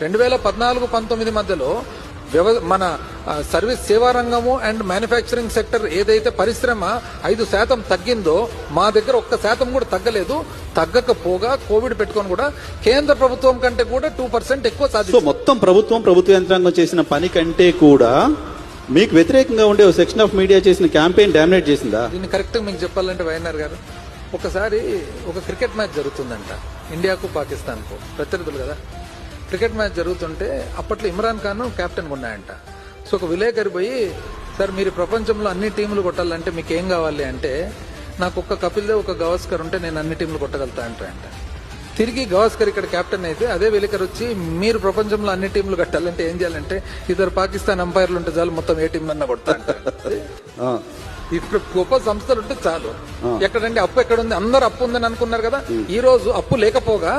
2014-19 మధ్యలో మన సర్వీస్ సేవా రంగము అండ్ మ్యానుఫ్యాక్చరింగ్ సెక్టర్ ఏదైతే పరిశ్రమ 5% తగ్గిందో మా దగ్గర 1% కూడా తగ్గలేదు. తగ్గకపోగా కోవిడ్ పెట్టుకొని కూడా కేంద్ర ప్రభుత్వం కంటే కూడా 2% ఎక్కువ సాధించారు. మొత్తం ప్రభుత్వ యంత్రాంగం చేసిన పని కంటే కూడా మీకు వ్యతిరేకంగా ఉండే సెక్షన్ ఆఫ్ మీడియా చేసిన క్యాంపెయిన్ డామినేట్ చేసిందా? దీన్ని కరెక్ట్ మీకు చెప్పాలంటే వైఎన్ఆర్ గారు, ఒకసారి ఒక క్రికెట్ మ్యాచ్ జరుగుతుందంట, ఇండియాకు పాకిస్తాన్కు ప్రత్యర్థులు కదా. క్రికెట్ మ్యాచ్ జరుగుతుంటే అప్పట్లో ఇమ్రాన్ ఖాన్ కెప్టెన్ ఉన్నాయంట. సో ఒక విలేకరి పోయి, సార్ మీరు ప్రపంచంలో అన్ని టీములు కొట్టాలంటే మీకు ఏం కావాలి అంటే, నాకు ఒక్క కపిల్ దేవ్ ఒక గవాస్కర్ ఉంటే నేను అన్ని టీంలు కొట్టగలుగుతా అంట. తిరిగి గవాస్కర్ ఇక్కడ కెప్టెన్ అయితే అదే విలేకరు వచ్చి, మీరు ప్రపంచంలో అన్ని టీంలు కట్టాలంటే ఏం చేయాలంటే ఇద్దరు పాకిస్తాన్ అంపైర్లు ఉంటే చాలు మొత్తం ఏ టీం అన్నా కొడతా అంటారు. ఇప్పుడు గొప్ప సంస్థలు ఉంటే చాలు. ఎక్కడండి అప్పు ఎక్కడుంది? అందరు అప్పు ఉందని అనుకున్నారు కదా. ఈ రోజు అప్పు లేకపోగా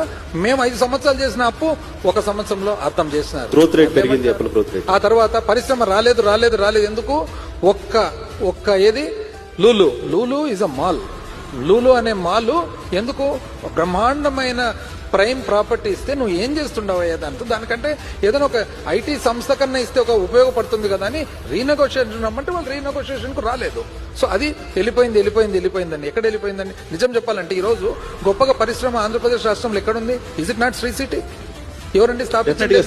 మేము 5 సంవత్సరాలు చేసిన అప్పు 1 సంవత్సరంలో అర్థం చేసినారు. ఆ తర్వాత పరిశ్రమ రాలేదు. ఎందుకు? ఒక్క ఏది Lulu is a mall. Lulu అనే మాల్ ఎందుకు? బ్రహ్మాండమైన ప్రైమ్ ప్రాపర్టీ ఇస్తే నువ్వు ఏం చేస్తుండవు దాంతో? దానికంటే ఏదైనా ఒక ఐటీ సంస్థ కన్నా ఇస్తే ఒక ఉపయోగపడుతుంది కదా అని రీనెగోషియేషన్ రమ్మంటే వాళ్ళు రీనెగోషియేషన్ కు రాలేదు. సో అది వెళ్ళిపోయిందండి. ఎక్కడ వెళ్ళిపోయిందండి? నిజం చెప్పాలంటే ఈ రోజు గొప్పగా పరిశ్రమ ఆంధ్రప్రదేశ్ రాష్ట్రంలో ఎక్కడుంది? Is it not Shri city? ఎవరండి స్థాపించింది?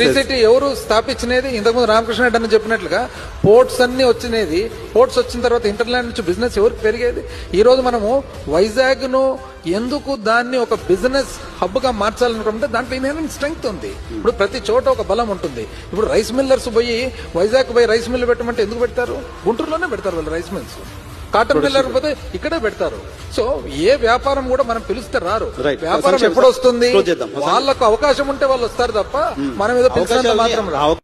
శ్రీ సిటీ ఎవరు స్థాపించినది? ఇంతకుముందు రామకృష్ణ రెడ్డి అని చెప్పినట్లుగా పోర్ట్స్ అన్ని వచ్చినది. పోర్ట్స్ వచ్చిన తర్వాత ఇంటర్లాండ్ నుంచి బిజినెస్ ఎవరికి పెరిగేది? ఈ రోజు మనము వైజాగ్ ను ఎందుకు దాన్ని ఒక బిజినెస్ హబ్ గా మార్చాలనుకుంటే దాంట్లో ఇన్హెరెంట్ స్ట్రెంగ్త్ ఉంది. ఇప్పుడు ప్రతి చోట ఒక బలం ఉంటుంది. ఇప్పుడు రైస్ మిల్లర్స్ పోయి వైజాగ్ పోయి రైస్ మిల్ పెట్టమంటే ఎందుకు పెడతారు? గుంటూరులోనే పెడతారు వాళ్ళు రైస్ మిల్స్. కాటన్ మిల్లర్ పోతే ఇక్కడే పెడతారు. సో ఏ వ్యాపారం కూడా మనం పిలిస్తే రారు. వ్యాపారం ఎప్పుడు వస్తుంది? వాళ్ళకు అవకాశం ఉంటే వాళ్ళు వస్తారు తప్ప మనం ఏదో పిలిచినంత మాత్రం రావు.